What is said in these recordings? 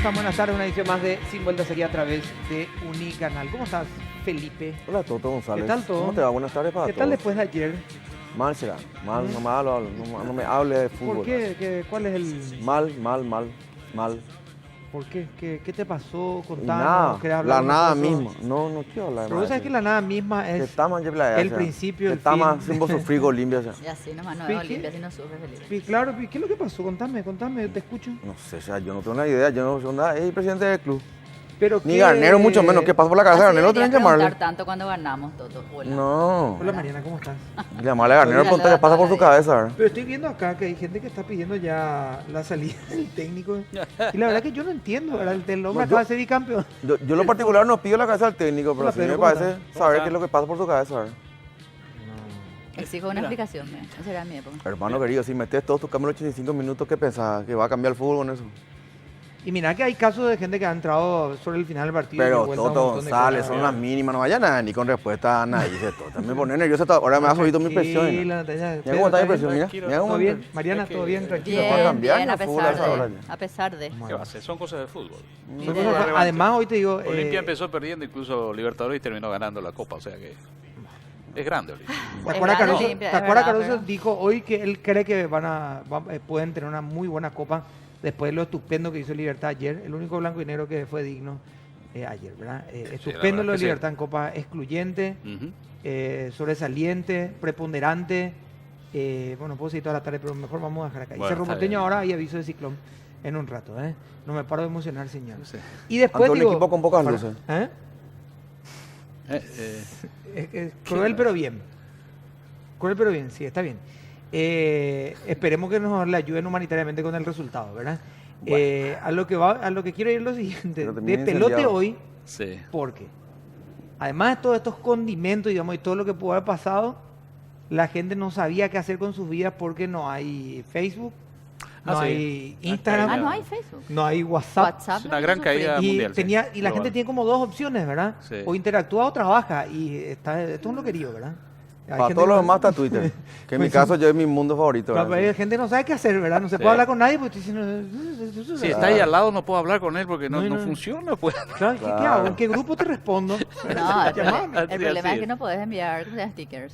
están? Buenas tardes, una edición más de Sin Vuelta Sería a través de Unicanal. ¿Cómo estás, Felipe? Hola, Toto González. ¿Qué tal todo? ¿Cómo te va? Buenas tardes para ¿Qué todos. tal después de ayer? Mal será. Mal, no me hable de fútbol. ¿Por qué? ¿Cuál es el...? Mal. ¿Por qué? ¿Qué te pasó? Y Contanos. nada, ¿Querés hablar la de nada nosotros? misma. No quiero hablar Pero más vos sabés de que eso. la nada misma Que es está más llevada el principio, el que está más fin. sin vos sufrir con limpia. O sea. Y así nomás no ¿Qué- es qué? Olimpia si no sufre Felipe. Sí, claro, ¿qué es lo que pasó? Contame, te escucho. No sé, o sea, yo no tengo una idea. Yo no sé nada. Es el presidente del club. Pero Ni qué- Garnero, mucho menos. ¿Qué pasa por la cabeza de Así Garnero? Tienen que deberías llamarle. preguntar tanto cuando ganamos, Toto. Hola. No. Hola, Mariana, ¿cómo estás? Llamarle a Garnero, Hola, preguntar qué pasa por su hola, cabeza. ¿verdad? Pero estoy viendo acá que hay gente que está pidiendo ya la salida del técnico. Y la verdad que yo no entiendo, ¿verdad? El hombre No, acaba de ser bicampeón. Yo en lo particular no pido la cabeza al técnico, pero Hola, sí me Pedro, ¿cómo parece estás? saber qué es lo que pasa por su cabeza. ¿verdad? Exijo una explicación, mira. Esa era mi época. Hermano querido, si metes todos tus cambios en 85 minutos, ¿qué pensás? ¿Que va a cambiar el fútbol con eso? Y mira que hay casos de gente que ha entrado sobre el final del partido. y Pero de vuelta a un Toto montón de González, cosas. son las mínimas, no vaya nada, ni con respuesta a nadie. Dice Toto. Me pone nervioso, ahora me ha subido mi presión. Tranquila, Natalia. Mira Pedro, cómo está mi ¿está presión, bien? mira. Tranquilo. Mira cómo ¿Todo bien? Mariana, Es que- ¿todo bien? Tranquilo. va a Bien, cambiar bien, el a fútbol a esa hora pesar de. ya. A pesar de. ¿Qué va a ser? Son cosas de fútbol. Son cosas- además, hoy te digo... Olimpia empezó perdiendo incluso Libertadores y terminó ganando la Copa, o sea que es grande Olimpia. ¿Te acuerdas, grande Caruso, Olimpia, ¿te es acuerdas verdad, Caruso pero- dijo hoy que él cree que pueden tener una muy buena copa después de lo estupendo que hizo Libertad ayer? El único blanco y negro que fue digno ayer, ¿verdad? Estupendo verdad lo de que sí. Libertad en copa, excluyente, Ujú. sobresaliente, preponderante. Bueno, puedo seguir toda la tarde, pero mejor vamos a dejar acá. Y Bueno, Cerro está Porteño bien. ahora hay aviso de ciclón en un rato, ¿eh? No me paro de emocionar, señor. Sí. Y después Ante un digo... equipo con pocas para- luces. ¿Eh? Es cruel pero bien. Cruel pero bien, sí, está bien. Esperemos que nos le ayuden humanitariamente con el resultado, ¿verdad? A lo que quiero ir es lo siguiente. Pero De también pelote incendiado. hoy, Sí. porque además de todos estos condimentos, digamos, y todo lo que pudo haber pasado, la gente no sabía qué hacer con sus vidas porque no hay Facebook, no sí. hay Instagram, Ah, no hay Facebook. no hay WhatsApp. WhatsApp. Es una no gran sufrí. caída Y, mundial, sí. y la Global. gente tiene como dos opciones, ¿verdad? Sí. O interactúa o trabaja. Y esto es un loquerío, ¿verdad? Hay Para gente todos que los no- demás está Twitter. Que en mi Pues caso yo es mi mundo favorito. Claro, ¿verdad? hay gente que no sabe qué hacer, ¿verdad? No se Sí. puede hablar con nadie porque estoy diciendo... Si está ahí al lado no puedo hablar con él porque no, No, no no. funciona, pues. Claro, ¿qué Claro. hago? ¿En qué grupo te respondo? No, el Llamame. el problema así es es. que no podés enviar stickers.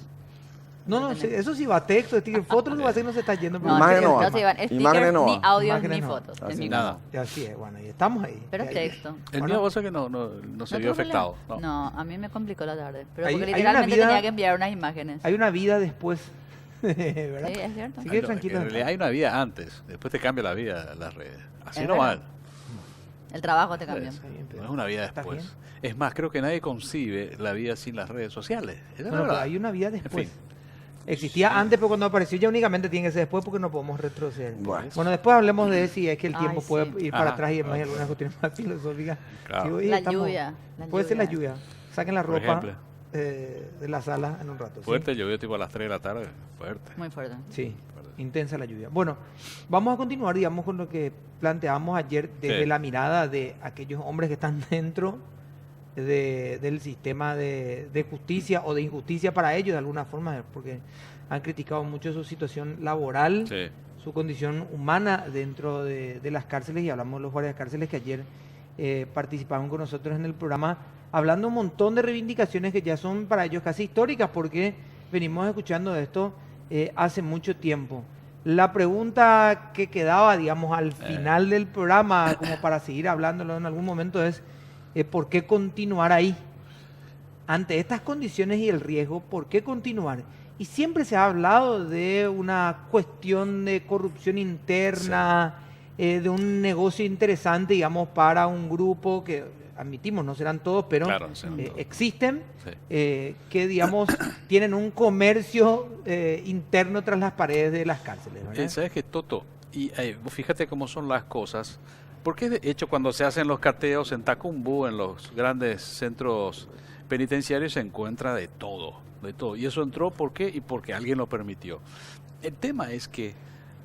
No, sí, eso sí va texto, sticker, fotos, lo que va a hacer no se está yendo. pero- No, Imágenes no no va. se llevan Imágenes stickers, no ni va. audios, Imágenes ni no. fotos. Así en mi nada. caso. Y así es, bueno, y estamos ahí. Pero Ahí. texto. El Bueno. mío, vos sabés que no se ¿No vio tuvo afectado. problema? No. No, a mí me complicó la tarde. Pero Hay- porque hay una literalmente vida- tenía que enviar unas imágenes. Hay una vida después, ¿verdad? Sí, es cierto. Sí. Ay, no, tranquilo. En realidad hay una vida antes, después te cambia la vida las redes. Así Es no verdad. mal. El trabajo te cambió. Pues, Está bien, Pedro. No es una vida ¿Estás después. bien? Es más, creo que nadie concibe la vida sin las redes sociales. Esa es la Bueno, pero verdad. hay una vida después. fin. Existía antes, pero cuando apareció ya únicamente tiene que ser después porque no podemos retroceder. Bueno. Después hablemos de si es que el Ay, tiempo puede sí. ir para Ajá. atrás y demás, y algunas cuestiones más filosóficas. Claro. Sí, hoy La estamos- lluvia. Puede ser la lluvia. Saquen la Por ropa ejemplo. de la sala en un rato. ¿sí? Fuerte, llovió tipo a las 3 de la tarde. Fuerte. Muy fuerte. Sí, intensa la lluvia. Bueno, vamos a continuar, digamos, con lo que planteamos ayer desde Sí. la mirada de aquellos hombres que están dentro del sistema de justicia o de injusticia para ellos, de alguna forma, porque han criticado mucho su situación laboral, Sí. su condición humana dentro de las cárceles, y hablamos de los guardias cárceles que ayer participaron con nosotros en el programa, hablando un montón de reivindicaciones que ya son para ellos casi históricas, porque venimos escuchando esto hace mucho tiempo. La pregunta que quedaba, digamos, al final del programa, como para seguir hablándolo en algún momento, es ¿por qué continuar ahí? Ante estas condiciones y el riesgo, ¿por qué continuar? Y siempre se ha hablado de una cuestión de corrupción interna, de un negocio interesante, digamos, para un grupo que, admitimos, no serán todos, pero Claro, no serán todos. existen, Sí. que, digamos, tienen un comercio interno tras las paredes de las cárceles, ¿verdad? ¿Sabes qué, Toto? Y vos fíjate cómo son las cosas. Porque de hecho cuando se hacen los cateos en Tacumbú, en los grandes centros penitenciarios, se encuentra de todo, de todo. Y eso entró, ¿por qué? Y porque alguien lo permitió. El tema es que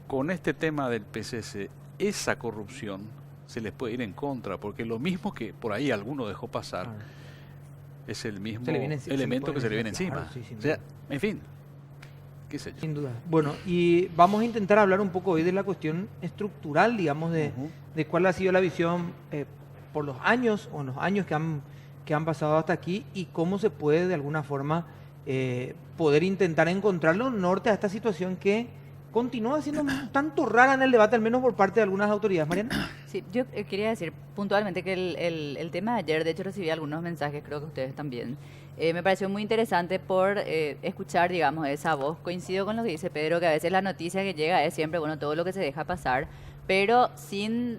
con este tema del PCC, esa corrupción se les puede ir en contra, porque lo mismo que por ahí alguno dejó pasar, Ah. es el mismo Se le viene enci- elemento sí, que se le viene claro, encima. sí, sin O sea, duda. en fin, qué sé yo. Sin duda. Bueno, y vamos a intentar hablar un poco hoy de la cuestión estructural, digamos, de cuál ha sido la visión por los años, o en los años que han pasado hasta aquí, y cómo se puede de alguna forma poder intentar encontrarle un norte a esta situación que continúa siendo un tanto rara en el debate, al menos por parte de algunas autoridades. Mariana. Sí, yo quería decir puntualmente que el tema de ayer, de hecho recibí algunos mensajes, creo que ustedes también, me pareció muy interesante por escuchar, digamos, esa voz. Coincido con lo que dice Pedro, que a veces la noticia que llega es siempre, bueno, todo lo que se deja pasar, pero sin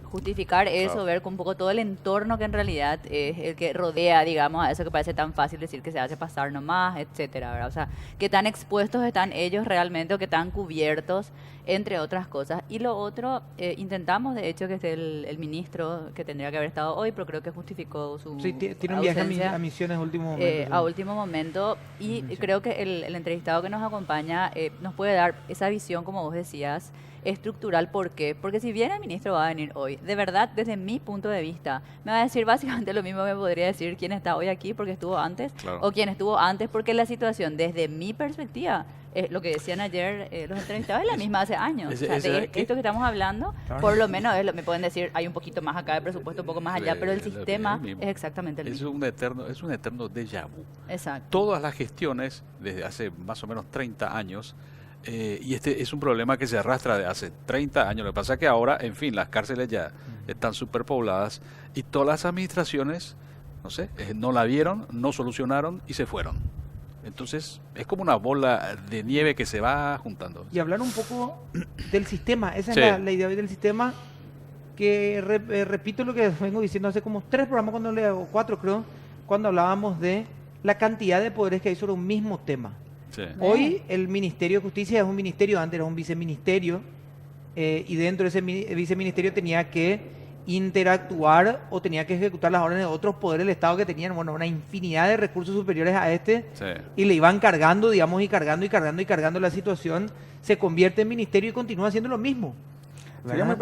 justificar eso, Claro. ver con un poco todo el entorno que en realidad es el que rodea, digamos, a eso que parece tan fácil decir que se hace pasar nomás, etcétera, ¿verdad? O sea, qué tan expuestos están ellos realmente o qué tan cubiertos, entre otras cosas. Y lo otro, intentamos de hecho que esté el ministro, que tendría que haber estado hoy, pero creo que justificó su Sí, tiene un viaje ausencia. a Misiones último momento. A último momento, y creo que el entrevistado que nos acompaña nos puede dar esa visión, como vos decías, estructural. ¿Por qué? Porque si bien el ministro va a venir hoy, de verdad, desde mi punto de vista, me va a decir básicamente lo mismo que me podría decir quién está hoy aquí porque estuvo antes, Claro. o quién estuvo antes, porque la situación, desde mi perspectiva, lo que decían ayer los entrevistados, es la misma hace años. O sea, esto que estamos hablando, Claro. por lo menos me pueden decir, hay un poquito más acá de presupuesto, un poco más allá, pero el sistema mismo. es exactamente el Es mismo. es un eterno déjà vu. Exacto. Todas las gestiones, desde hace más o menos 30 años, y este es un problema que se arrastra de hace 30 años. Lo que pasa es que ahora, en fin, las cárceles ya están superpobladas y todas las administraciones, no sé, no la vieron, no solucionaron y se fueron. Entonces, es como una bola de nieve que se va juntando. Y hablar un poco del sistema. Esa Sí. es la idea hoy del sistema, que repito lo que vengo diciendo hace como 3 programas, o 4 creo, cuando hablábamos de la cantidad de poderes que hay sobre un mismo tema. Sí. Hoy el Ministerio de Justicia es un ministerio, antes era un viceministerio, y dentro de ese viceministerio tenía que interactuar o tenía que ejecutar las órdenes de otros poderes del Estado que tenían, bueno, una infinidad de recursos superiores a este, Sí. y le iban cargando, digamos, y cargando la situación, se convierte en ministerio y continúa haciendo lo mismo. Sería ¿verdad?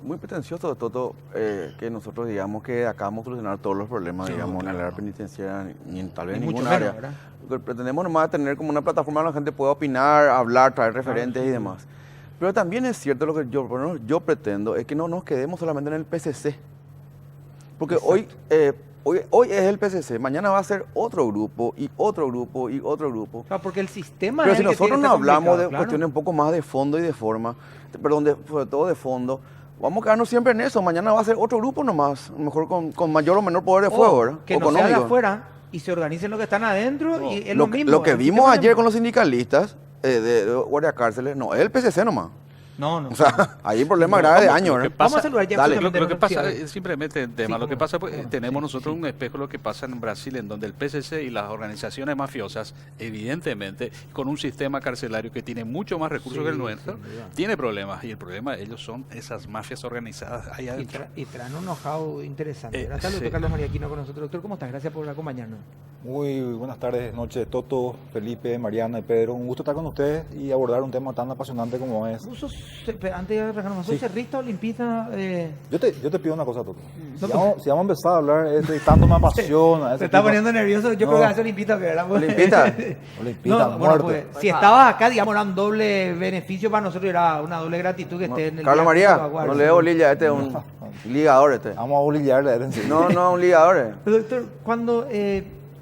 muy pretencioso Toto, que nosotros digamos que acá vamos a solucionar todos los problemas, Sí, digamos, en el claro. área penitenciaria, ni en tal vez Ni en mucho ningún menos, área. ¿verdad? Lo que pretendemos nomás es tener como una plataforma donde la gente pueda opinar, hablar, traer referentes y demás. Pero también es cierto lo que por lo menos yo pretendo, es que no nos quedemos solamente en el PCC. Porque hoy es el PCC, mañana va a ser otro grupo y otro grupo y otro grupo. O sea, porque el sistema Pero es si el que nosotros tiene no esta hablamos de complicado, claro. cuestiones un poco más de fondo y de forma, perdón, sobre todo de fondo, vamos a quedarnos siempre en eso. Mañana va a ser otro grupo nomás, a lo mejor con mayor o menor poder de fuego, ¿verdad? Que no sea de afuera y se organicen los que están adentro, y es lo mismo. Lo que el vimos sistema ayer es- con los sindicalistas de guardia cárceles, no, es el PCC nomás. No, no. O sea, hay un problema grave de años, Lo que ¿verdad? Vamos a saludar ya Dale. justamente Lo que a pasa Rocío. es simplemente el tema. Sí, Lo que cómo pasa, no, pues, cómo no. tenemos Sí, nosotros sí. un espejo de lo que pasa en Brasil, en donde el PCC y las organizaciones mafiosas, evidentemente, con un sistema carcelario que tiene mucho más recursos Sí, que el nuestro, sin duda. tiene problemas. Y el problema de ellos son esas mafias organizadas ahí adentro. Y traen un know-how interesante. ¿verdad? Está el sí. doctor Carlos María Aquino con nosotros. Doctor, ¿cómo estás? Gracias por acompañarnos. Muy buenas tardes, noches, Toto, Felipe, Mariana y Pedro. Un gusto estar con ustedes y abordar un tema tan apasionante como es. ¿Vos sos, antes de arrancar, ¿sos Sí. cerrista, olimpista? Yo te pido una cosa, Toto. No, Si vamos a empezar a hablar de tanto me apasiona. Se ese está tipo- poniendo nervioso. Yo No. creo que hace olimpista, que era. Olimpista. Olimpista, No, bueno, muerte. pues, si estabas acá, digamos, era un doble beneficio para nosotros, era una doble gratitud que esté en el Carlos viaje de María, Salvaguardia. no le dé bolilla, este es un ligador este. Vamos a bolillarle a él enseguida. No, no, un ligador. Pero, doctor, cuando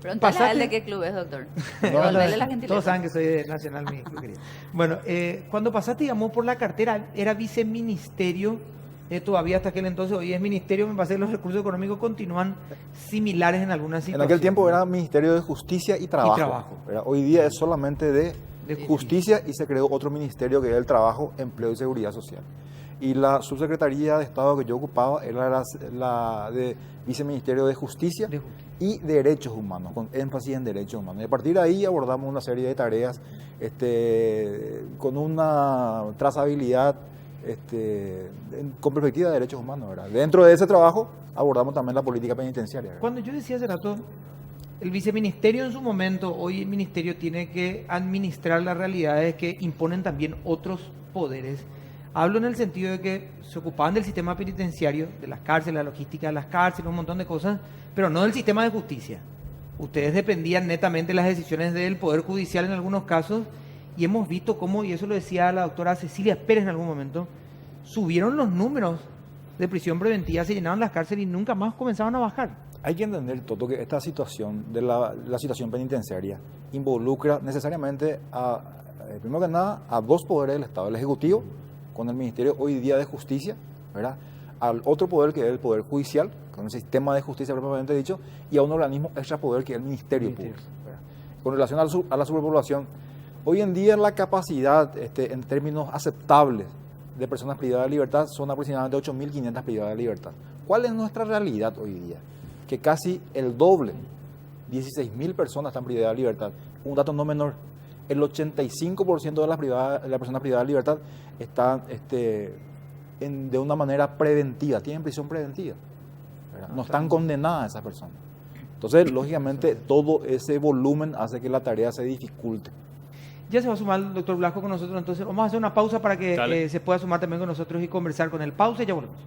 Preguntale a él pasaste... de qué club es, doctor. No, Devolverle la todos gentileza. saben que soy de Nacional, mi hijo querido. Bueno, cuando pasaste, digamos, por la cartera, era viceministerio, todavía hasta aquel entonces, hoy es ministerio, me parece que los recursos económicos continúan similares en algunas En situaciones. aquel tiempo era Ministerio de Justicia y Trabajo. Trabajo. ¿verdad? Hoy día es solamente de De Justicia y se creó otro ministerio que es el Trabajo, Empleo y Seguridad Social. Y la subsecretaría de Estado que yo ocupaba era la de Viceministerio de Justicia De Justicia. y Derechos Humanos, con énfasis en derechos humanos. Y a partir de ahí abordamos una serie de tareas con una trazabilidad con perspectiva de derechos humanos. ¿verdad? Dentro de ese trabajo abordamos también la política penitenciaria. ¿verdad? Cuando yo decía hace rato, el viceministerio en su momento, hoy el ministerio tiene que administrar las realidades que imponen también otros poderes. Hablo en el sentido de que se ocupaban del sistema penitenciario, de las cárceles, la logística de las cárceles, un montón de cosas, pero no del sistema de justicia. Ustedes dependían netamente de las decisiones del Poder Judicial en algunos casos, y hemos visto cómo, y eso lo decía la doctora Cecilia Pérez en algún momento, subieron los números de prisión preventiva, se llenaron las cárceles y nunca más comenzaban a bajar. Hay que entender, Toto, que esta situación de la situación penitenciaria involucra necesariamente primero que nada, a dos poderes del Estado, el Ejecutivo, con el Ministerio hoy día de Justicia, ¿verdad?, al otro poder que es el Poder Judicial, con el sistema de justicia propiamente dicho, y a un organismo extrapoder que es el Ministerio Público, ¿verdad? Con relación a la superpoblación, hoy en día la capacidad en términos aceptables de personas privadas de libertad son aproximadamente 8.500 privadas de libertad. ¿Cuál es nuestra realidad hoy día? Que casi el doble, 16.000 personas están privadas de libertad. Un dato no menor, el 85% de las personas privadas de libertad están de una manera preventiva, tienen prisión preventiva, ¿verdad? No están condenadas esas personas. Entonces, lógicamente, todo ese volumen hace que la tarea se dificulte. Ya se va a sumar el doctor Blasco con nosotros, entonces vamos a hacer una pausa para que se pueda sumar también con nosotros y conversar con él. Pausa y ya volvemos.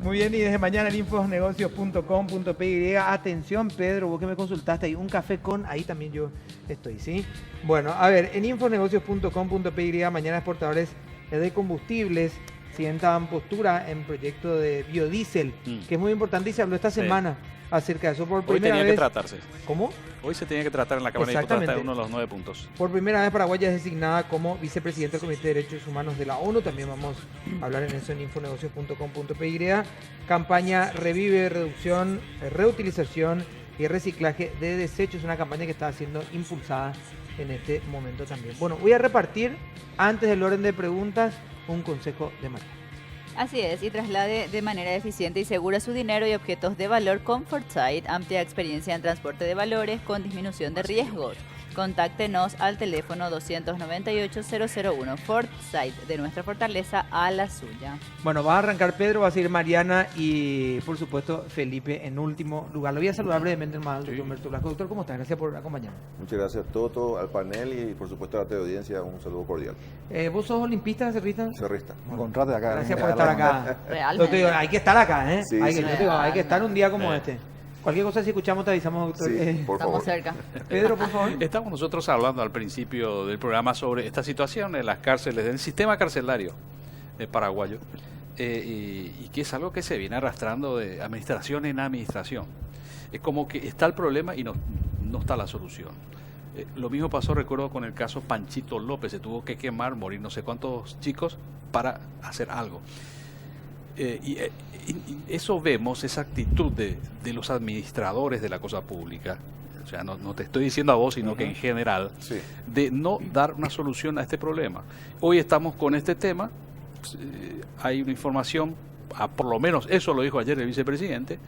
Muy bien, y desde mañana en infosnegocios.com.py. Atención, Pedro, vos que me consultaste ahí, un café con, ahí también yo estoy, ¿sí? Bueno, a ver, en infosnegocios.com.py, mañana exportadores de combustibles sientan postura en proyecto de biodiesel, que es muy importante y se habló esta semana acerca de eso por Hoy primera tenía vez. que tratarse. ¿Cómo? Hoy se tenía que tratar en la Cámara de Diputados, Exactamente. uno de los 9 puntos. Por primera vez Paraguay ya es designada como vicepresidente del Comité de Derechos Humanos de la ONU. También vamos a hablar en eso en infosnegocios.com.py. Campaña Revive, Reducción, Reutilización y Reciclaje de Desechos. Una campaña que está siendo impulsada en este momento también. Bueno, voy a repartir, antes del orden de preguntas, un consejo de María. Así es, y traslade de manera eficiente y segura su dinero y objetos de valor con Foresight, amplia experiencia en transporte de valores con disminución de riesgos. Contáctenos al teléfono 298-001. Foresight, de nuestra fortaleza a la suya. Bueno, va a arrancar Pedro, va a seguir Mariana y, por supuesto, Felipe en último lugar. Lo voy a saludar brevemente más al doctor Humberto Blasco. Doctor, ¿cómo estás? Gracias por acompañarnos. Muchas gracias a Toto, al panel y por supuesto a la teleaudiencia, un saludo cordial. ¿Vos sos olimpista, cerrista? Cerrista. Encontrate acá. Gracias por estar acá. Realmente. Yo te digo, hay que estar acá, ¿eh? Sí, hay, sí. yo te digo, hay que estar un día como Sí. este. Cualquier cosa, si escuchamos, te avisamos, doctor. Sí, por Estamos favor. cerca. Pedro, por favor. Estamos nosotros hablando al principio del programa sobre esta situación en las cárceles, del sistema carcelario paraguayo, y que es algo que se viene arrastrando de administración en administración. Es como que está el problema y no está la solución. Lo mismo pasó, recuerdo, con el caso Panchito López. Se tuvo que quemar, morir no sé cuántos chicos para hacer algo. Y eso vemos, esa actitud de los administradores de la cosa pública, o sea, no te estoy diciendo a vos, sino que en general, Sí. de no dar una solución a este problema. Hoy estamos con este tema, hay una información, por lo menos eso lo dijo ayer el vicepresidente,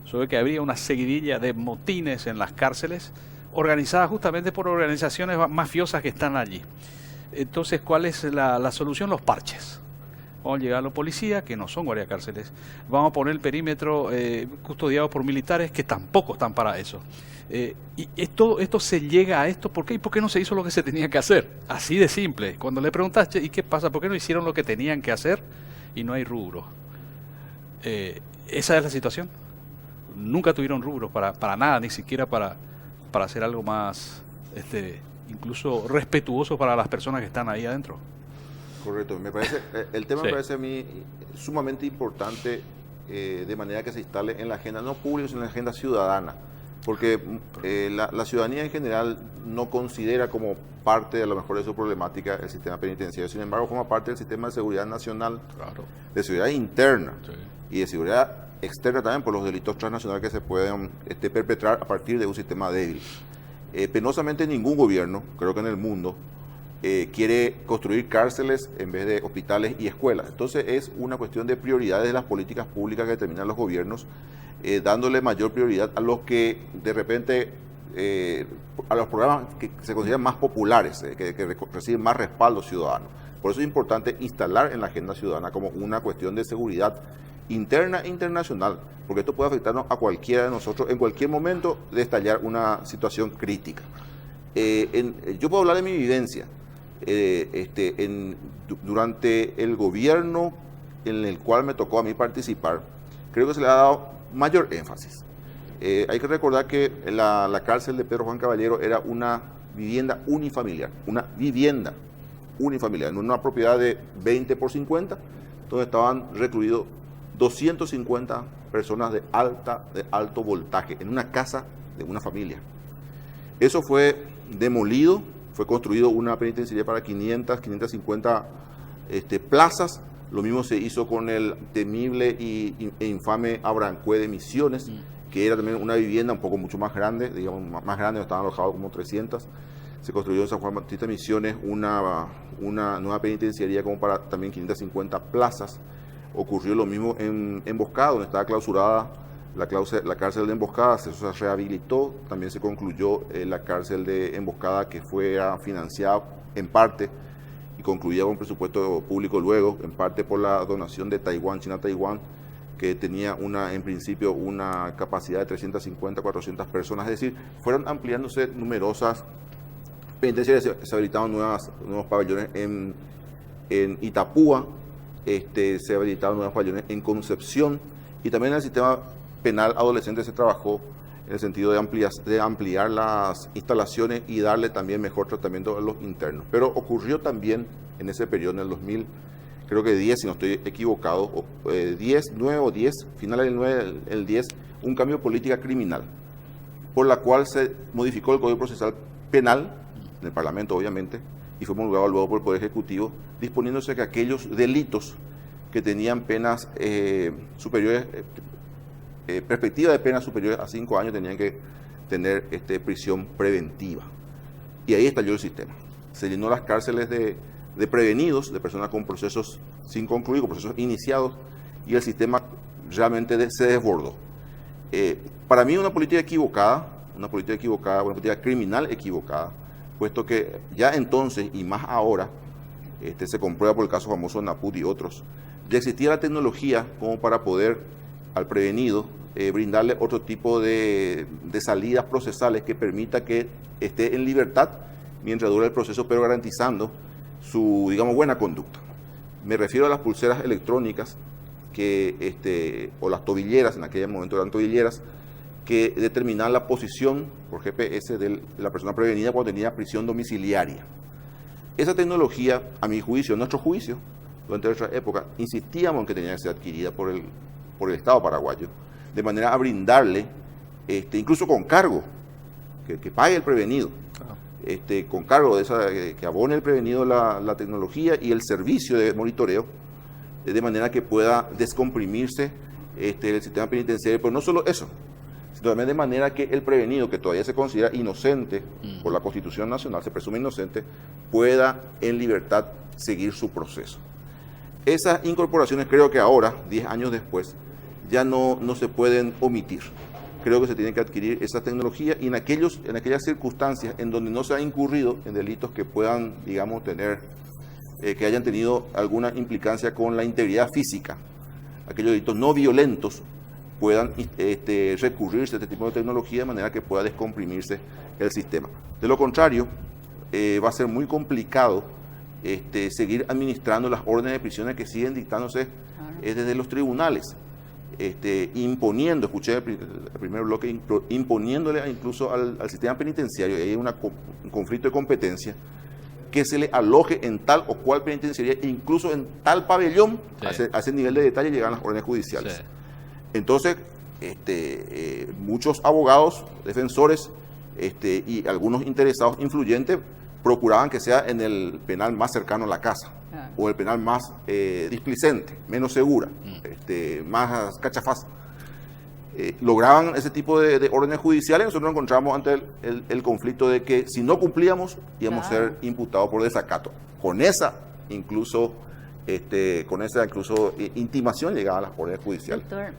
sobre que habría una seguidilla de motines en las cárceles, organizadas justamente por organizaciones mafiosas que están allí. Entonces, ¿cuál es la solución? Los parches. Vamos a llegar a los policías, que no son guardiacárceles. Vamos a poner el perímetro custodiado por militares, que tampoco están para eso. Y esto se llega a esto, ¿por qué? ¿Y por qué no se hizo lo que se tenía que hacer? Así de simple. Cuando le preguntaste, ¿y qué pasa? ¿Por qué no hicieron lo que tenían que hacer? Y no hay rubro. Esa es la situación. Nunca tuvieron rubros para nada, ni siquiera para hacer algo más, incluso respetuoso para las personas que están ahí adentro. Correcto. Me parece, el tema Sí. me parece a mí sumamente importante, de manera que se instale en la agenda no pública, sino en la agenda ciudadana. Porque la ciudadanía en general no considera como parte, a lo mejor, de su problemática el sistema penitenciario. Sin embargo, forma parte del sistema de seguridad nacional, Claro. de seguridad interna Sí. y de seguridad externa también por los delitos transnacionales que se pueden perpetrar a partir de un sistema débil. Penosamente ningún gobierno, creo que en el mundo, quiere construir cárceles en vez de hospitales y escuelas. Entonces es una cuestión de prioridades de las políticas públicas que determinan los gobiernos, dándole mayor prioridad a los que de repente, a los programas que se consideran más populares, que reciben más respaldo ciudadano. Por eso es importante instalar en la agenda ciudadana como una cuestión de seguridad interna e internacional, porque esto puede afectarnos a cualquiera de nosotros en cualquier momento de estallar una situación crítica. Yo puedo hablar de mi vivencia. Durante el gobierno en el cual me tocó a mí participar, creo que se le ha dado mayor énfasis. Hay que recordar que la cárcel de Pedro Juan Caballero era una vivienda unifamiliar, en una propiedad de 20 por 50, donde estaban recluidos 250 personas de alto voltaje, en una casa de una familia. Eso fue demolido, fue construido una penitenciaría para 550 plazas. Lo mismo se hizo con el temible e infame Abrancue de Misiones, que era también una vivienda un poco mucho más grande, digamos más grande, estaban alojados como 300. Se construyó en San Juan Bautista Misiones una nueva penitenciaría como para también 550 plazas. Ocurrió lo mismo en Emboscada, donde estaba clausurada la cárcel de Emboscada, se rehabilitó, también se concluyó la cárcel de Emboscada, que fue financiada en parte y concluida con presupuesto público luego, en parte por la donación de Taiwán, China-Taiwán, que tenía en principio una capacidad de 350, 400 personas, es decir, fueron ampliándose numerosas penitenciarias, se habilitaron nuevos pabellones en Itapúa, se habilitaron nuevos pabellones en Concepción, y también en el sistema penal adolescente se trabajó en el sentido de ampliar las instalaciones y darle también mejor tratamiento a los internos. Pero ocurrió también en ese periodo, en el 2000, creo que 10, si no estoy equivocado, 9 o 10, finales del 9, el 10, un cambio de política criminal, por la cual se modificó el Código Procesal Penal, en el Parlamento obviamente, y fue promulgado luego por el Poder Ejecutivo, disponiéndose que aquellos delitos que tenían penas superiores, perspectiva de penas superiores a 5 años, tenían que tener prisión preventiva. Y ahí estalló el sistema. Se llenó las cárceles de prevenidos, de personas con procesos sin concluir, con procesos iniciados, y el sistema realmente se desbordó. Para mí una política equivocada, una política criminal equivocada, puesto que ya entonces, y más ahora, se comprueba por el caso famoso de Naput y otros, ya existía la tecnología como para poder al prevenido brindarle otro tipo de salidas procesales que permita que esté en libertad mientras dura el proceso, pero garantizando su, digamos, buena conducta. Me refiero a las pulseras electrónicas o las tobilleras, en aquel momento eran tobilleras, que determinaban la posición por GPS de la persona prevenida cuando tenía prisión domiciliaria. Esa tecnología, a mi juicio, nuestro juicio, durante nuestra época, insistíamos en que tenía que ser adquirida por el Estado paraguayo, de manera a brindarle, incluso con cargo, que pague el prevenido, con cargo de esa, que abone el prevenido la tecnología y el servicio de monitoreo, de manera que pueda descomprimirse el sistema penitenciario. Pero no solo eso, sino también de manera que el prevenido, que todavía se considera inocente por la Constitución Nacional, se presume inocente, pueda en libertad seguir su proceso. Esas incorporaciones creo que ahora, 10 años después, ya no se pueden omitir. Creo que se tiene que adquirir esa tecnología y en aquellas circunstancias en donde no se ha incurrido en delitos que puedan, digamos, que hayan tenido alguna implicancia con la integridad física, aquellos delitos no violentos, puedan recurrirse a este tipo de tecnología de manera que pueda descomprimirse el sistema. De lo contrario, va a ser muy complicado seguir administrando las órdenes de prisiones que siguen dictándose desde los tribunales, imponiendo, escuché el primer bloque, imponiéndole incluso al sistema penitenciario, y hay un conflicto de competencia, que se le aloje en tal o cual penitenciaría, incluso en tal pabellón, a ese nivel de detalle llegan las órdenes judiciales. Sí. Entonces, muchos abogados, defensores y algunos interesados influyentes procuraban que sea en el penal más cercano a la casa, o el penal más displicente, menos segura, más cachafaz. Lograban ese tipo de órdenes judiciales. Nosotros nos encontramos ante el conflicto de que si no cumplíamos íbamos a ser imputados por desacato. Con esa incluso intimación llegaban las órdenes judiciales. Doctor,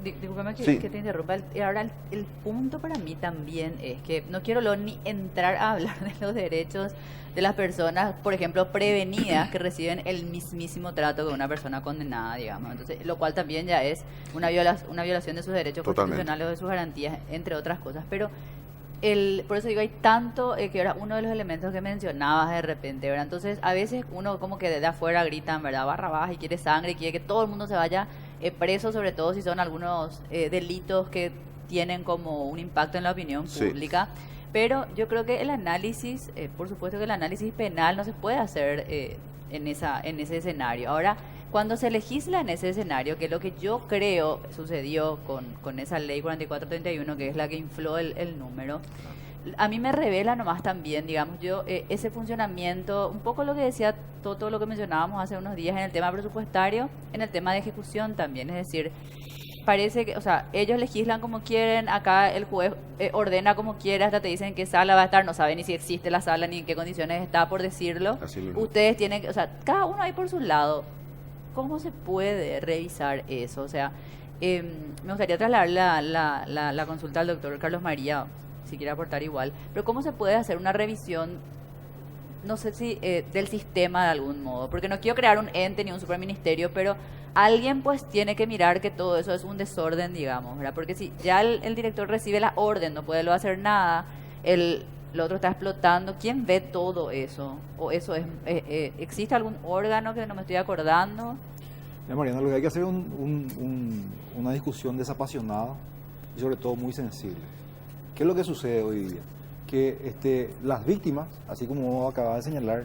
discúlpame que te interrumpa. Ahora el punto para mí también es que no quiero ni entrar a hablar de los derechos de las personas, por ejemplo, prevenidas, que reciben el mismísimo trato que una persona condenada, digamos. Entonces, lo cual también ya es una violación de sus derechos constitucionales o de sus garantías, entre otras cosas. Pero por eso digo, hay tanto que era uno de los elementos que mencionabas de repente, ¿verdad? Entonces, a veces uno como que desde afuera gritan, ¿verdad? Barrabás y quiere sangre, quiere que todo el mundo se vaya preso, sobre todo si son algunos delitos que tienen como un impacto en la opinión Sí. pública. Pero yo creo que el análisis, por supuesto que el análisis penal no se puede hacer en ese escenario. Ahora, cuando se legisla en ese escenario, que es lo que yo creo sucedió con esa ley 4431, que es la que infló el número, a mí me revela nomás también, digamos, yo ese funcionamiento, un poco lo que decía todo lo que mencionábamos hace unos días en el tema presupuestario, en el tema de ejecución también, es decir, parece que, o sea, ellos legislan como quieren, acá el juez ordena como quiera, hasta te dicen en qué sala va a estar, no saben ni si existe la sala ni en qué condiciones está, por decirlo. Así mismo. Ustedes tienen que, o sea, cada uno ahí por su lado. ¿Cómo se puede revisar eso? O sea, me gustaría trasladar la consulta al doctor Carlos María, si quiere aportar igual, pero ¿cómo se puede hacer una revisión, no sé si del sistema de algún modo? Porque no quiero crear un ente ni un superministerio, pero alguien pues tiene que mirar que todo eso es un desorden, digamos, ¿verdad? Porque si ya el director recibe la orden, no puede luego hacer nada, el otro está explotando, ¿quién ve todo eso? ¿O eso existe algún órgano que no me estoy acordando? Mariana, lo que hay que hacer es una discusión desapasionada y sobre todo muy sensible. ¿Qué es lo que sucede hoy día? Que las víctimas, así como vos acabas de señalar,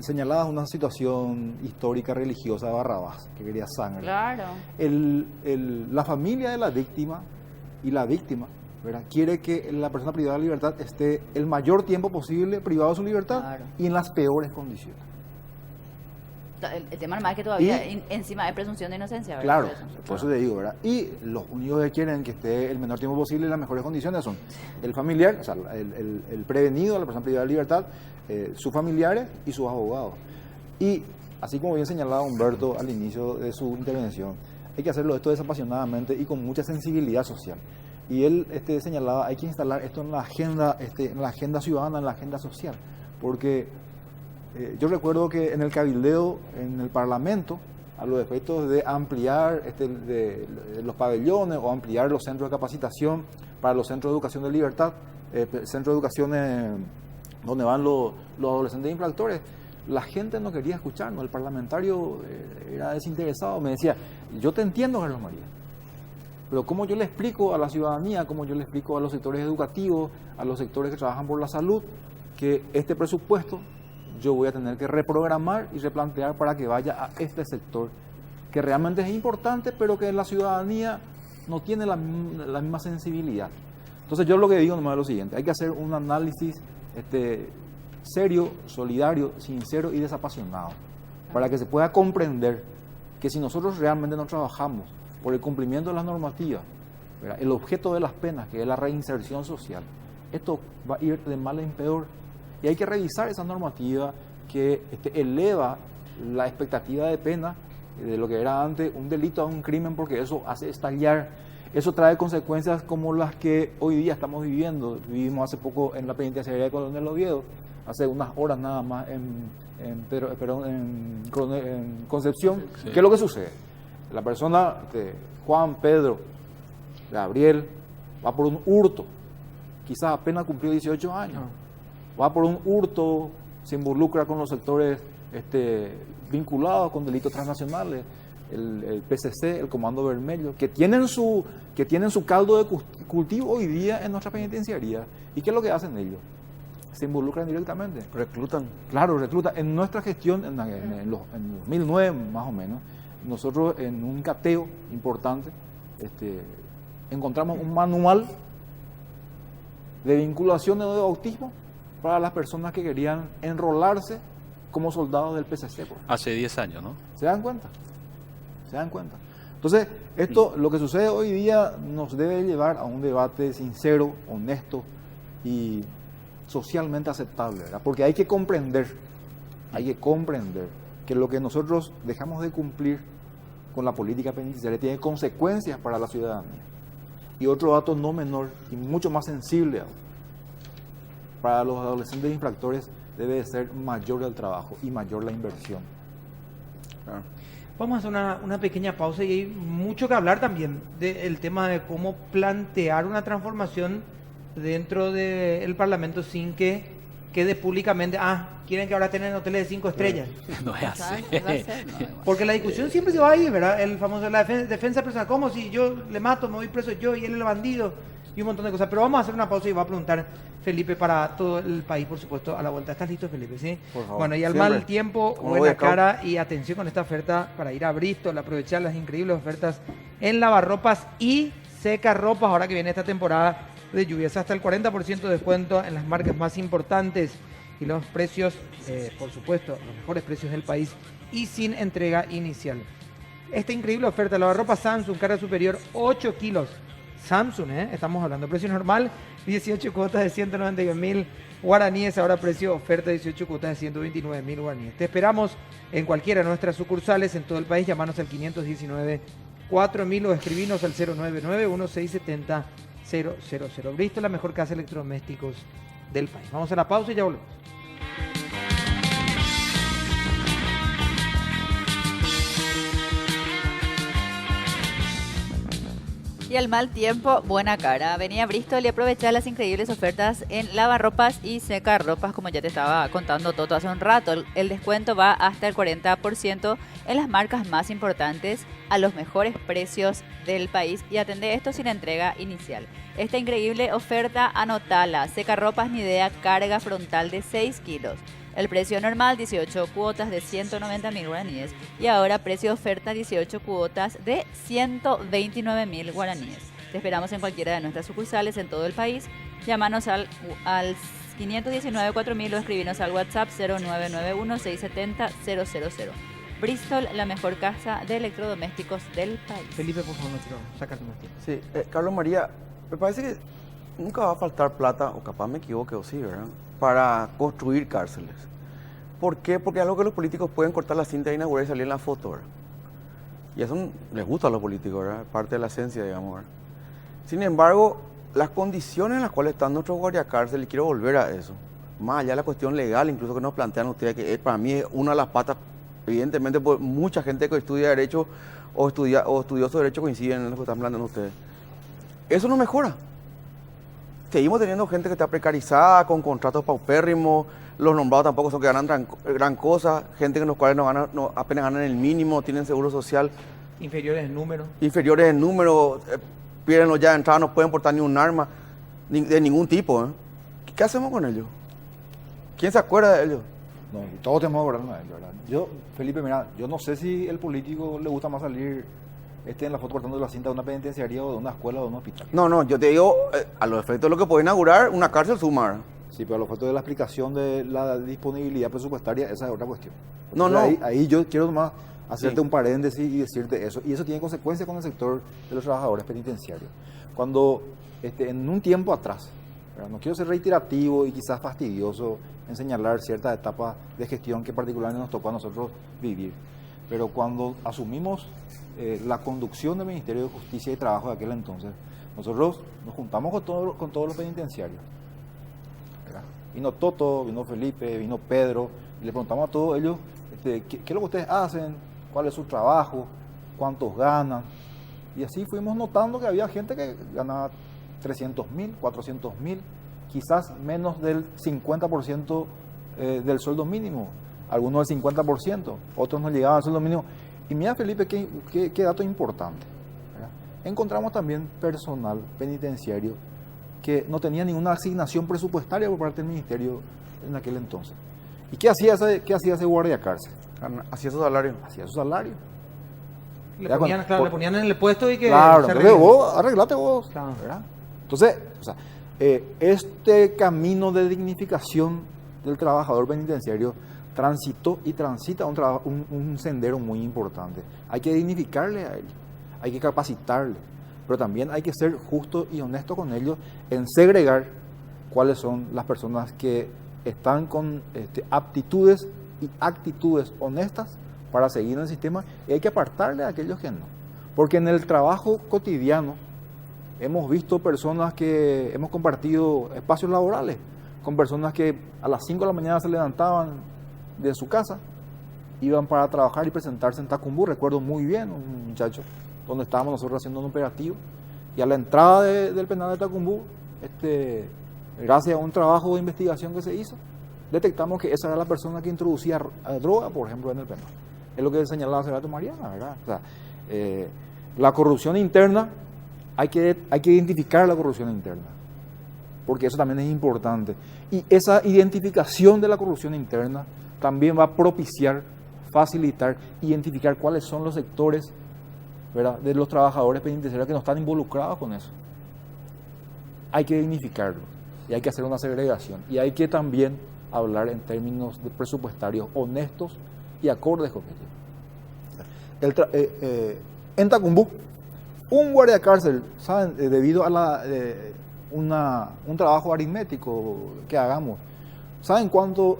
señaladas una situación histórica religiosa de Barrabás, que quería sangre. Claro. La familia de la víctima y la víctima, ¿verdad?, quiere que la persona privada de libertad esté el mayor tiempo posible privado de su libertad, Claro. y en las peores condiciones. El tema nomás es que todavía encima hay presunción de inocencia, ¿verdad? Claro, Por eso. por eso te digo, ¿verdad? Y los únicos que quieren que esté el menor tiempo posible en las mejores condiciones son el familiar, o sea, el prevenido, la persona privada de libertad, sus familiares y sus abogados. Y así como bien señalaba Humberto al inicio de su intervención, hay que hacerlo esto desapasionadamente y con mucha sensibilidad social. Y él señalaba, hay que instalar esto en la agenda ciudadana, en la agenda social, porque yo recuerdo que en el cabildeo, en el Parlamento, a los efectos de ampliar de los pabellones o ampliar los centros de capacitación para los centros de educación de libertad, centros de educación donde van los adolescentes infractores, la gente no quería escucharnos, el parlamentario era desinteresado, me decía, yo te entiendo, Carlos María, pero ¿cómo yo le explico a la ciudadanía, cómo yo le explico a los sectores educativos, a los sectores que trabajan por la salud, que este presupuesto yo voy a tener que reprogramar y replantear para que vaya a este sector, que realmente es importante, pero que la ciudadanía no tiene la misma sensibilidad? Entonces yo lo que digo nomás es lo siguiente, hay que hacer un análisis serio, solidario, sincero y desapasionado, para que se pueda comprender que si nosotros realmente no trabajamos por el cumplimiento de las normativas, ¿verdad?, el objeto de las penas, que es la reinserción social, esto va a ir de mal en peor. Y hay que revisar esa normativa que eleva la expectativa de pena de lo que era antes un delito a un crimen, porque eso hace estallar, eso trae consecuencias como las que hoy día estamos viviendo. Vivimos hace poco en la penitenciaría de Coronel Oviedo, hace unas horas nada más en Concepción. Sí. ¿Qué es lo que sucede? La persona, Juan, Pedro, Gabriel, va por un hurto, quizás apenas cumplió 18 años. Va por un hurto, se involucra con los sectores vinculados con delitos transnacionales, el PCC, el Comando Vermelho, que tienen su caldo de cultivo hoy día en nuestra penitenciaría. ¿Y qué es lo que hacen ellos? Se involucran directamente. Reclutan. Claro, reclutan. En nuestra gestión, en 2009 más o menos, nosotros en un cateo importante encontramos un manual de vinculación o de bautismo para las personas que querían enrolarse como soldados del PCC. Hace 10 años, ¿no? ¿Se dan cuenta? ¿Se dan cuenta? Entonces, lo que sucede hoy día nos debe llevar a un debate sincero, honesto y socialmente aceptable, ¿verdad? Porque hay que comprender que lo que nosotros dejamos de cumplir con la política penitenciaria tiene consecuencias para la ciudadanía. Y otro dato no menor y mucho más sensible aún, para los adolescentes infractores debe de ser mayor el trabajo y mayor la inversión. Vamos a hacer una pequeña pausa y hay mucho que hablar también del tema de cómo plantear una transformación dentro del Parlamento sin que quede públicamente, quieren que ahora tengan hoteles de 5 estrellas. No es así. ¿Sabes qué va a ser? No, igual. Porque la discusión siempre se va ahí, ¿verdad? El famoso, la defensa personal, ¿cómo si yo le mato, me voy preso yo y él es el bandido? Y un montón de cosas. Pero vamos a hacer una pausa y va a preguntar Felipe para todo el país, por supuesto, a la vuelta. ¿Estás listo, Felipe? Sí. Por favor. Bueno, y al Siempre. mal tiempo, Como buena Boy Scout. cara y atención con esta oferta para ir a Bristol, aprovechar las increíbles ofertas en lavarropas y secarropas ahora que viene esta temporada de lluvias. Hasta el 40% de descuento en las marcas más importantes y los precios, por supuesto, los mejores precios del país y sin entrega inicial. Esta increíble oferta, lavarropa Samsung, carga superior 8 kilos. Samsung, estamos hablando, precio normal, 18 cuotas de 191.000 guaraníes, ahora precio oferta 18 cuotas de 129.000 guaraníes. Te esperamos en cualquiera de nuestras sucursales en todo el país, llamanos al 519-4000 o escribinos al 099-1670-000. Bristol, la mejor casa de electrodomésticos del país. Vamos a la pausa y ya volvemos. Y al mal tiempo, buena cara. Venía a Bristol y aprovecha las increíbles ofertas en lavarropas y secarropas, como ya te estaba contando Toto hace un rato. El descuento va hasta el 40% en las marcas más importantes a los mejores precios del país y atende esto sin entrega inicial. Esta increíble oferta, anotala. Secarropas Nidea, carga frontal de 6 kilos. El precio normal 18 cuotas de 190.000 guaraníes y ahora precio oferta 18 cuotas de 129.000 guaraníes. Te esperamos en cualquiera de nuestras sucursales en todo el país. Llámanos al 519-4000 o escribinos al WhatsApp 0991-670-000. Bristol, la mejor casa de electrodomésticos del país. Felipe, por favor, no quiero sacarte más tiempo. Sí, Carlos María, me parece que nunca va a faltar plata, o capaz me equivoque o sí, ¿verdad?, para construir cárceles. ¿Por qué? Porque es algo que los políticos pueden cortar la cinta de inaugurar y salir en la foto, ¿verdad? Y eso les gusta a los políticos, ¿verdad? Parte de la esencia, digamos, ¿verdad? Sin embargo, las condiciones en las cuales están nuestros guardiacárceles, y quiero volver a eso, más allá de la cuestión legal, incluso que nos plantean ustedes, que para mí es una de las patas, evidentemente, pues, mucha gente que estudia Derecho o estudiosos de Derecho coinciden en lo que están planteando ustedes. Eso no mejora. Seguimos teniendo gente que está precarizada, con contratos paupérrimos, los nombrados tampoco son que ganan gran cosa, gente en los cuales apenas ganan el mínimo, tienen seguro social Inferiores en número. inferiores en número, pierden ya de entrada, no pueden portar ni un arma de ningún tipo. ¿Qué hacemos con ellos? ¿Quién se acuerda de ellos? No, todos tenemos que acordarnos de ellos, ¿verdad? Yo, Felipe, mira, yo no sé si el político le gusta más salir en la foto cortando la cinta de una penitenciaría o de una escuela o de un hospital. No, yo te digo, a los efectos de lo que puede inaugurar, una cárcel suma, ¿verdad? Sí, pero a los efectos de la explicación de la disponibilidad presupuestaria, esa es otra cuestión. No, Entonces, no. Ahí yo quiero más hacerte Sí. un paréntesis y decirte eso. Y eso tiene consecuencias con el sector de los trabajadores penitenciarios. Cuando en un tiempo atrás, ¿verdad?, no quiero ser reiterativo y quizás fastidioso en señalar ciertas etapas de gestión que particularmente nos tocó a nosotros vivir, pero cuando asumimos la conducción del Ministerio de Justicia y Trabajo de aquel entonces, nosotros nos juntamos con todos los penitenciarios, ¿verdad? Vino Toto, vino Felipe, vino Pedro, y le preguntamos a todos ellos ¿qué es lo que ustedes hacen? ¿Cuál es su trabajo? ¿Cuántos ganan? Y así fuimos notando que había gente que ganaba 300.000, 400.000, quizás menos del 50% del sueldo mínimo, algunos del 50%, otros no llegaban al sueldo mínimo. Y mira, Felipe, qué dato importante, ¿verdad? Encontramos también personal penitenciario que no tenía ninguna asignación presupuestaria por parte del ministerio en aquel entonces. ¿Y qué hacía ese guardia cárcel? Hacía su salario. Hacía su salario. Le Ya ponían, cuando- le ponían en el puesto y que Claro, se entonces arregle. vos arreglate vos, Claro. ¿verdad? Entonces, o sea, este camino de dignificación del trabajador penitenciario transitó y transita un sendero muy importante. Hay que dignificarle a ellos, hay que capacitarle, pero también hay que ser justo y honesto con ellos en segregar cuáles son las personas que están con aptitudes y actitudes honestas para seguir en el sistema, y hay que apartarle a aquellos que no. Porque en el trabajo cotidiano hemos visto personas que hemos compartido espacios laborales con personas que a las 5 de la mañana se levantaban de su casa, iban para trabajar y presentarse en Tacumbú. Recuerdo muy bien un muchacho donde estábamos nosotros haciendo un operativo, y a la entrada del penal de Tacumbú gracias a un trabajo de investigación que se hizo, detectamos que esa era la persona que introducía droga, por ejemplo, en el penal. Es lo que señalaba hace rato Mariana, ¿verdad? O sea, la corrupción interna, hay que identificar la corrupción interna, porque eso también es importante. Y esa identificación de la corrupción interna también va a propiciar, facilitar, identificar cuáles son los sectores, ¿verdad?, de los trabajadores penitenciarios que no están involucrados con eso. Hay que dignificarlo y hay que hacer una segregación. Y hay que también hablar en términos de presupuestarios honestos y acordes con ellos. En Tacumbú, un guardia de cárcel, ¿saben? Debido a un trabajo aritmético que hagamos, ¿saben cuánto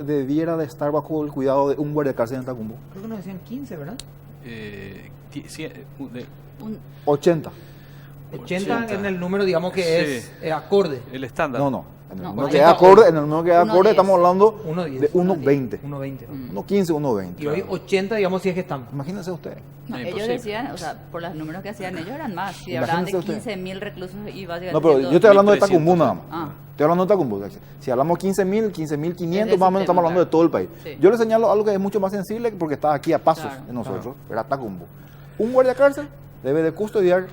debiera de estar bajo el cuidado de un guardia de cárcel en Tacumbú? Creo que nos decían 15, ¿verdad? 80. 80 en el número, digamos, que Sí. es acorde. El estándar. No. En el No, número 80 que es acorde, hoy. 1.10. estamos hablando 1.10. de 1.20. 1.20. ¿no? 1.15, 1.20. Y hoy 80, digamos, si es que estamos. Imagínense ustedes. No, No, ellos imposible. decían, o sea, por los números que hacían ellos eran más. Si hablaban de Imagínense usted. 15.000 reclusos y básicamente... No, pero yo estoy hablando de 1.300. Tacumbú nada más. Ah. Estoy hablando de Tacumbú. Si hablamos 15.000, 15.500, Ese más o menos estamos sistema, hablando de claro. todo el país. Sí. Yo le señalo algo que es mucho más sensible porque está aquí a pasos Claro. de nosotros, era Tacumbú. Un guardia de cárcel debe de custodiar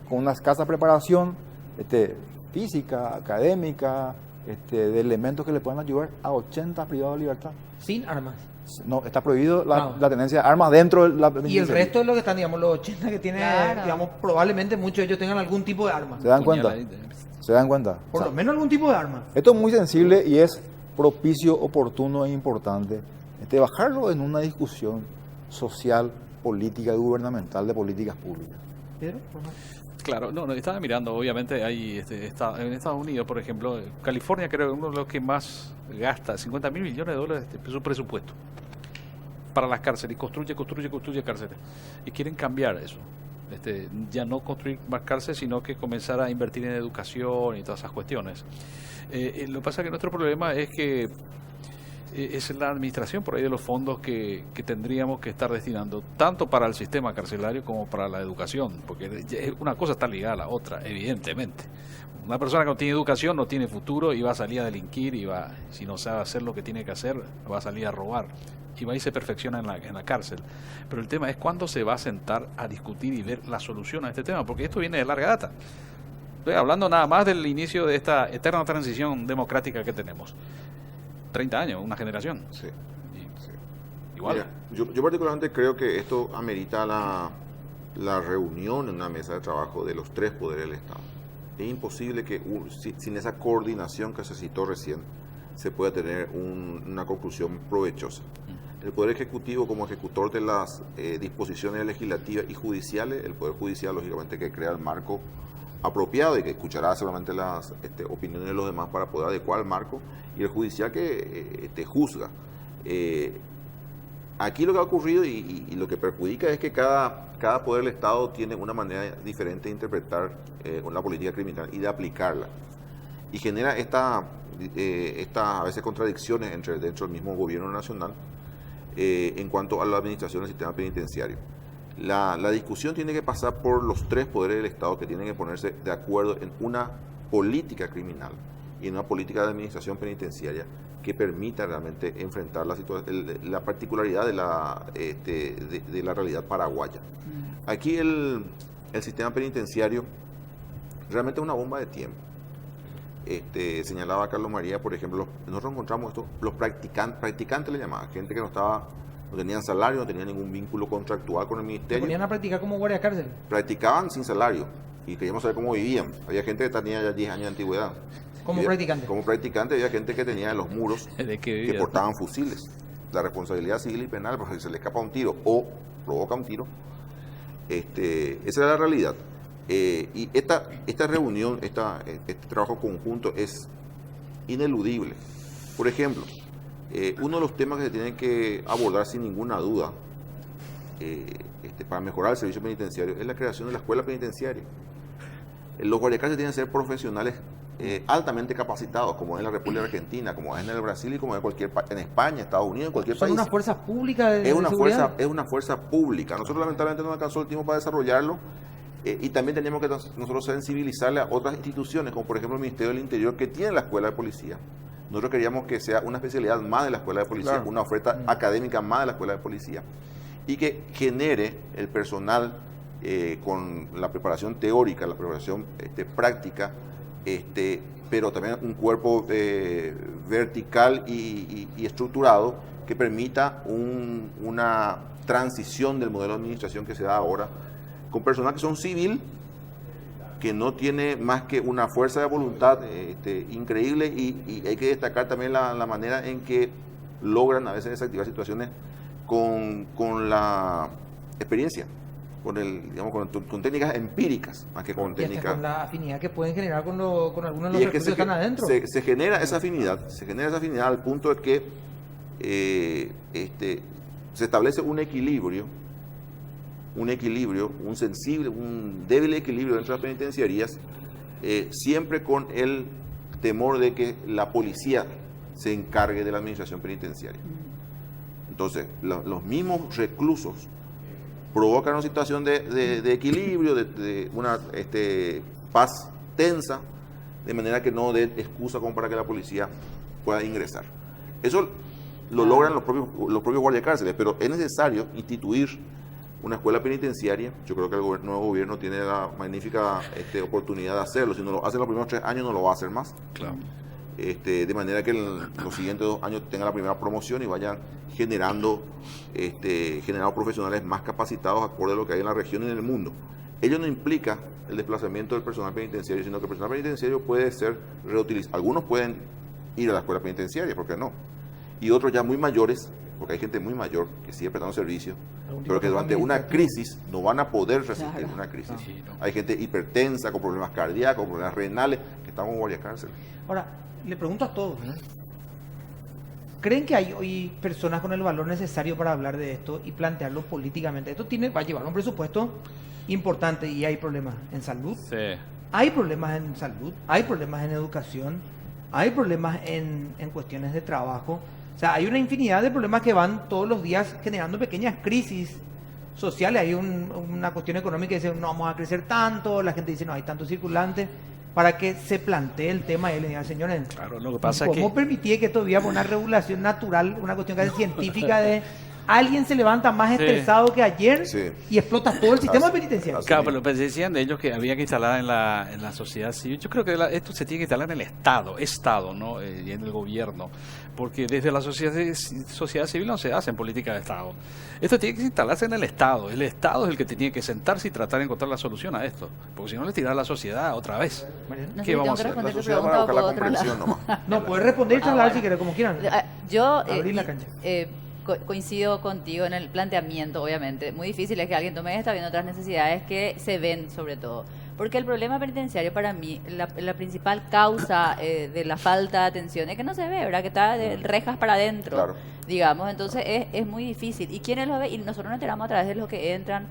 con una escasa preparación física, académica, de elementos que le puedan ayudar a 80 privados de libertad. Sin armas. No, está prohibido No. la tenencia de armas dentro de la Y el penitenciaria. resto de lo que están, digamos, los 80 que tienen, Claro. digamos, probablemente muchos de ellos tengan algún tipo de arma. ¿Se dan cuenta? Puñaladita. ¿Se dan cuenta? Por O sea, lo menos algún tipo de arma. esto es muy sensible y es propicio, oportuno e importante bajarlo en una discusión social, política y gubernamental de políticas públicas. Pedro, por favor. Claro, no, estaba mirando, obviamente, hay, en Estados Unidos, por ejemplo, California creo que es uno de los que más gasta, $50.000 millones de su presupuesto para las cárceles, y construye cárceles. Y quieren cambiar eso. Ya no construir más cárceles, sino que comenzar a invertir en educación y todas esas cuestiones. Lo que pasa es que nuestro problema es que es la administración por ahí de los fondos que tendríamos que estar destinando tanto para el sistema carcelario como para la educación, porque una cosa está ligada a la otra, evidentemente. Una persona que no tiene educación no tiene futuro y va a salir a delinquir y si no sabe hacer lo que tiene que hacer, va a salir a robar y va y se perfecciona en la cárcel. Pero el tema es cuándo se va a sentar a discutir y ver la solución a este tema, porque esto viene de larga data. Estoy hablando nada más del inicio de esta eterna transición democrática que tenemos. 30 años, una generación. Sí. Igual. Mira, yo particularmente creo que esto amerita la reunión en una mesa de trabajo de los tres poderes del Estado. Es imposible que sin esa coordinación que se citó recién se pueda tener una conclusión provechosa. El Poder Ejecutivo, como ejecutor de las disposiciones legislativas y judiciales, el Poder Judicial, lógicamente, que crea el marco apropiado y que escuchará seguramente las opiniones de los demás para poder adecuar el marco, y el judicial que juzga. Aquí lo que ha ocurrido y lo que perjudica es que cada poder del Estado tiene una manera diferente de interpretar una política criminal y de aplicarla, y genera esta a veces contradicciones dentro del mismo gobierno nacional en cuanto a la administración del sistema penitenciario. La discusión tiene que pasar por los tres poderes del Estado, que tienen que ponerse de acuerdo en una política criminal y en una política de administración penitenciaria que permita realmente enfrentar la particularidad de la realidad paraguaya. Aquí el sistema penitenciario realmente es una bomba de tiempo. Señalaba Carlos María, por ejemplo, nosotros encontramos los practicantes le llamaban, gente que no tenían salario, no tenían ningún vínculo contractual con el Se ministerio. ponían a practicar como guardia de cárcel. Practicaban sin salario y queríamos saber cómo vivían. Había gente que tenía ya 10 años de antigüedad. Como practicante. Como practicante había gente que tenía en los muros ¿De qué que vivía? portaban fusiles. La responsabilidad civil y penal, porque si se le escapa un tiro o provoca un tiro, esa era la realidad. Y esta reunión, este trabajo conjunto es ineludible. Por ejemplo, uno de los temas que se tienen que abordar sin ninguna duda para mejorar el servicio penitenciario es la creación de la escuela penitenciaria. Los guardiacárceles tienen que ser profesionales altamente capacitados, como es en la República Argentina, como es en el Brasil y como es en España, Estados Unidos, en cualquier Son país. unas fuerzas públicas de Es una seguridad. fuerza pública. Nosotros lamentablemente no alcanzó el tiempo para desarrollarlo, Y también tenemos que nosotros sensibilizarle a otras instituciones, como por ejemplo el Ministerio del Interior, que tiene la Escuela de Policía. Nosotros queríamos que sea una especialidad más de la Escuela de Policía, Claro. una oferta académica más de la Escuela de Policía, y que genere el personal con la preparación teórica, la preparación práctica, pero también un cuerpo vertical y estructurado que permita una transición del modelo de administración que se da ahora, con personas que son civil, que no tiene más que una fuerza de voluntad increíble, y hay que destacar también la manera en que logran a veces desactivar situaciones con la experiencia, con técnicas empíricas, más que con Y hasta técnicas. con la afinidad que pueden generar con algunos de Y los es que recursos que están adentro. se genera esa afinidad, al punto de que se establece un equilibrio, un débil equilibrio dentro de las penitenciarías, siempre con el temor de que la policía se encargue de la administración penitenciaria. Entonces, los mismos reclusos provocan una situación de equilibrio, de una paz tensa, de manera que no dé excusa como para que la policía pueda ingresar. Eso lo logran los propios guardiacárceles, pero es necesario instituir una escuela penitenciaria. Yo creo que el nuevo gobierno tiene la magnífica oportunidad de hacerlo. Si no lo hace en los primeros 3 años, no lo va a hacer más. Claro. De manera que en los siguientes 2 años tenga la primera promoción y vayan generando profesionales más capacitados acorde a lo que hay en la región y en el mundo. Ello no implica el desplazamiento del personal penitenciario, sino que el personal penitenciario puede ser reutilizado. Algunos pueden ir a la escuela penitenciaria, ¿por qué no? Y otros ya muy mayores, porque hay gente muy mayor que sigue prestando servicio, pero que durante una crisis no van a poder resistir Claro. una crisis. Sí, no. Hay gente hipertensa, con problemas cardíacos, problemas renales, que están en guardiacárcel. Ahora, le pregunto a todos, ¿creen que hay hoy personas con el valor necesario para hablar de esto y plantearlo políticamente? Esto va a llevar un presupuesto importante, y hay problemas en salud, Sí. hay problemas en salud, hay problemas en educación, hay problemas en cuestiones de trabajo. O sea, hay una infinidad de problemas que van todos los días generando pequeñas crisis sociales. Hay una cuestión económica que dice, no vamos a crecer tanto, la gente dice, no hay tanto circulante, para que se plantee el tema y le digan, señores, Claro, lo que pasa es ¿cómo que permití que esto viva por una regulación natural, una cuestión casi científica de alguien se levanta más Sí. estresado que ayer Sí. y explota todo el sistema Así- penitenciario? así. Claro, pero pues decían de ellos que había que instalar en la sociedad civil. Yo creo que esto se tiene que instalar en el Estado, ¿no? Y en el gobierno, porque desde la sociedad civil no se hacen política de Estado. Esto tiene que instalarse en el Estado. El Estado es el que tiene que sentarse y tratar de encontrar la solución a esto, porque si no le tirar a la sociedad otra vez. Mariana. No sé ¿Qué si vamos tengo a que hacer? La responder tu sociedad pregunta va a o buscar por la otro lado. comprensión nomás. No, puedes responder y trasladar si quieres, como quieran. Yo Abrir la cancha. coincido contigo en el planteamiento, obviamente. Muy difícil es que alguien tome esta viendo otras necesidades que se ven, sobre todo. Porque el problema penitenciario, para mí, la principal causa de la falta de atención es que no se ve, ¿verdad? Que está de rejas para adentro, Claro. digamos. Entonces es muy difícil. ¿Y quiénes lo ven? Y nosotros nos enteramos a través de los que entran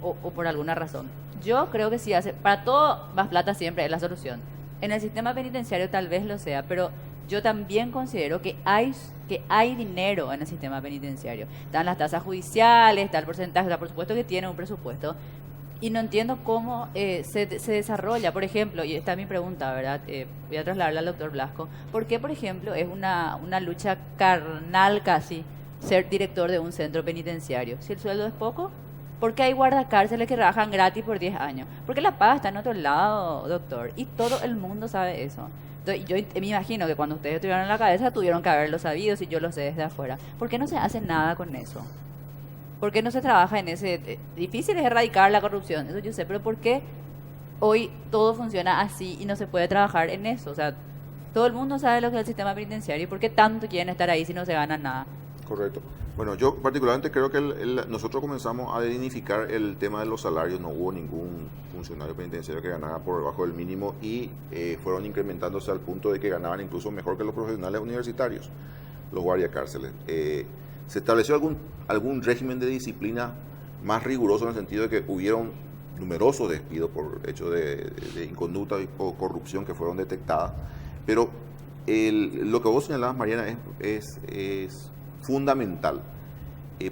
o por alguna razón. Yo creo que sí para todo, más plata siempre es la solución. En el sistema penitenciario tal vez lo sea, pero yo también considero que hay dinero en el sistema penitenciario. Están las tasas judiciales, está el porcentaje, por supuesto que tiene un presupuesto. Y no entiendo cómo se desarrolla, por ejemplo, y esta es mi pregunta, ¿verdad? Voy a trasladarla al doctor Blasco. ¿Por qué, por ejemplo, es una lucha carnal casi ser director de un centro penitenciario? Si el sueldo es poco, ¿por qué hay guardacárceles que trabajan gratis por 10 años? Porque la paga está en otro lado, doctor, y todo el mundo sabe eso. Entonces, yo me imagino que cuando ustedes estuvieron en la cabeza tuvieron que haberlo sabido, si yo lo sé desde afuera. ¿Por qué no se hace nada con eso? ¿Por qué no se trabaja en ese? Difícil es erradicar la corrupción, eso yo sé, pero ¿por qué hoy todo funciona así y no se puede trabajar en eso? O sea, todo el mundo sabe lo que es el sistema penitenciario y ¿por qué tanto quieren estar ahí si no se gana nada? Correcto. Bueno, yo particularmente creo que nosotros comenzamos a dignificar el tema de los salarios. No hubo ningún funcionario penitenciario que ganara por debajo del mínimo y fueron incrementándose al punto de que ganaban incluso mejor que los profesionales universitarios, los guardiacárceles. Se estableció algún régimen de disciplina más riguroso en el sentido de que hubieron numerosos despidos por hecho de inconducta o corrupción que fueron detectadas, pero lo que vos señalabas, Mariana, es fundamental.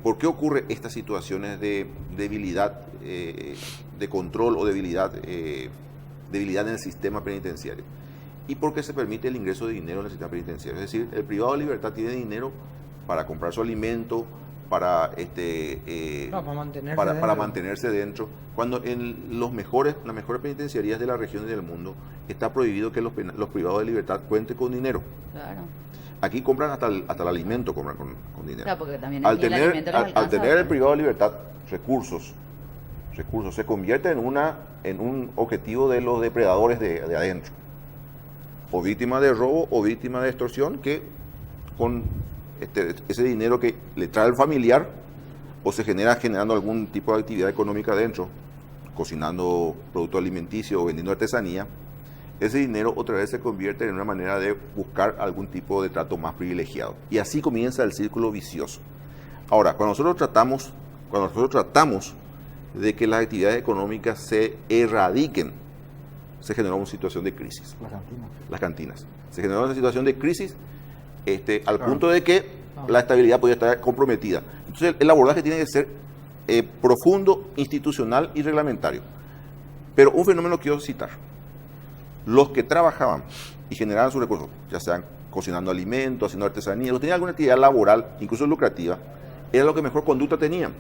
¿Por qué ocurre estas situaciones de debilidad de control o debilidad en el sistema penitenciario? Y porque se permite el ingreso de dinero en el sistema penitenciario. Es decir, el privado de libertad tiene dinero para comprar su alimento, para mantenerse dentro. Cuando en las mejores penitenciarías de la región y del mundo está prohibido que los privados de libertad cuenten con dinero. Claro. Aquí compran hasta el alimento compran con dinero. Claro, porque también Al aquí el alimento les al alcanza, tener el ¿verdad? privado de libertad recursos, se convierte en un objetivo de los depredadores de adentro. O víctima de robo o víctima de extorsión, que con ese dinero que le trae el familiar o se generando algún tipo de actividad económica adentro, cocinando producto alimenticio o vendiendo artesanía, ese dinero otra vez se convierte en una manera de buscar algún tipo de trato más privilegiado. Y así comienza el círculo vicioso. Ahora, cuando nosotros tratamos de que las actividades económicas se erradiquen, se generó una situación de crisis. Las cantinas. Se generó una situación de crisis al punto de que la estabilidad podía estar comprometida. Entonces, el abordaje tiene que ser profundo, institucional y reglamentario. Pero un fenómeno quiero citar. Los que trabajaban y generaban sus recursos, ya sean cocinando alimentos, haciendo artesanía, los que tenían alguna actividad laboral, incluso lucrativa, era lo que mejor conducta tenían.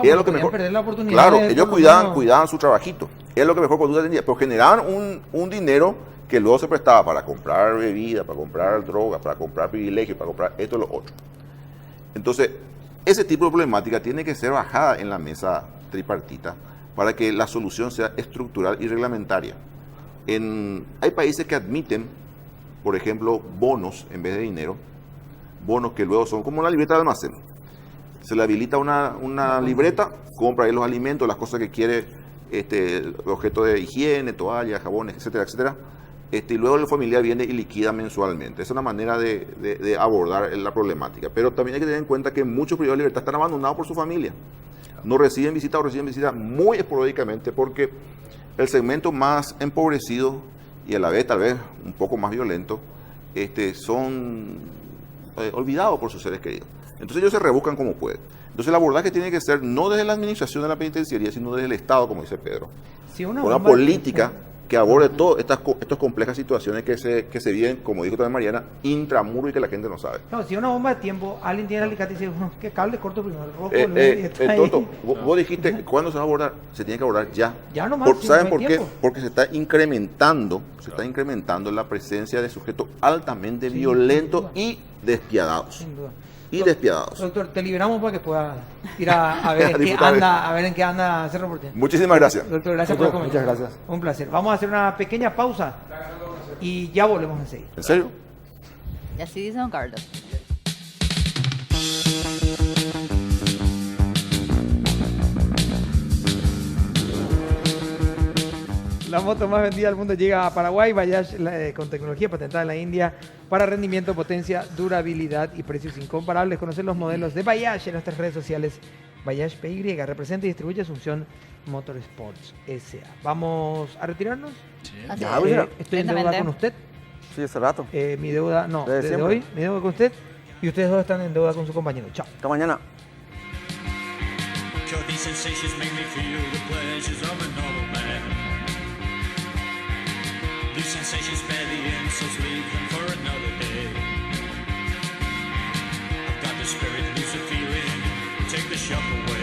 Era lo que mejor, perder la oportunidad. claro, ellos cuidaban su trabajito. Era lo que mejor conducta tenía, pero generaban un dinero que luego se prestaba para comprar bebida, para comprar drogas, para comprar privilegios, para comprar esto y lo otro. Entonces, ese tipo de problemática tiene que ser bajada en la mesa tripartita para que la solución sea estructural y reglamentaria. Hay países que admiten, por ejemplo, bonos en vez de dinero, bonos que luego son como una libreta de almacén. Se le habilita una libreta, compra ahí los alimentos, las cosas que quiere, objetos de higiene, toallas, jabones, etcétera, etcétera. Y luego el familiar viene y liquida mensualmente. Es una manera de abordar la problemática. Pero también hay que tener en cuenta que muchos privados de libertad están abandonados por su familia. No reciben visita o reciben visita muy esporádicamente porque el segmento más empobrecido y a la vez tal vez un poco más violento son olvidados por sus seres queridos. Entonces ellos se rebuscan como pueden. Entonces el abordaje tiene que ser no desde la administración de la penitenciaría, sino desde el Estado, como dice Pedro. Si Con una política que aborde todas estas complejas situaciones que se viven, como dijo también Mariana, intramuro y que la gente no sabe. Claro, si una bomba de tiempo, alguien tiene el alicate y dice, bueno, ¿qué cable corto primero? El rojo, Toto, vos dijiste, ¿cuándo se va a abordar? Se tiene que abordar ya. Ya nomás. ¿Saben por qué? Porque se está incrementando la presencia de sujetos altamente violentos y despiadados. Sin duda. Y despiadados. Doctor, te liberamos para que pueda ir a ver en qué anda hacer reporte. Muchísimas gracias. Doctor, gracias por comentar. Muchas gracias. Un placer. Vamos a hacer una pequeña pausa y ya volvemos enseguida. ¿En serio? Y así dice don Carlos. La moto más vendida del mundo llega a Paraguay, Bajaj con tecnología patentada en la India para rendimiento, potencia, durabilidad y precios incomparables. Conocer los modelos de Bajaj en nuestras redes sociales. Bajaj PY representa y distribuye Asunción Motorsports S.A. ¿Vamos a retirarnos? Sí. Así Ya, es. mira. Estoy en deuda Lentamente. con usted. Sí, hace rato. Mi deuda, no, Desde desde siempre. hoy, mi deuda con usted. Y ustedes dos están en deuda con su compañero. Chao. Hasta mañana. Shocking sensations make me feel the pleasures of a normal man. New sensations spare the insults, leave them for another day. I've got the spirit, lose the feeling, take the shock away.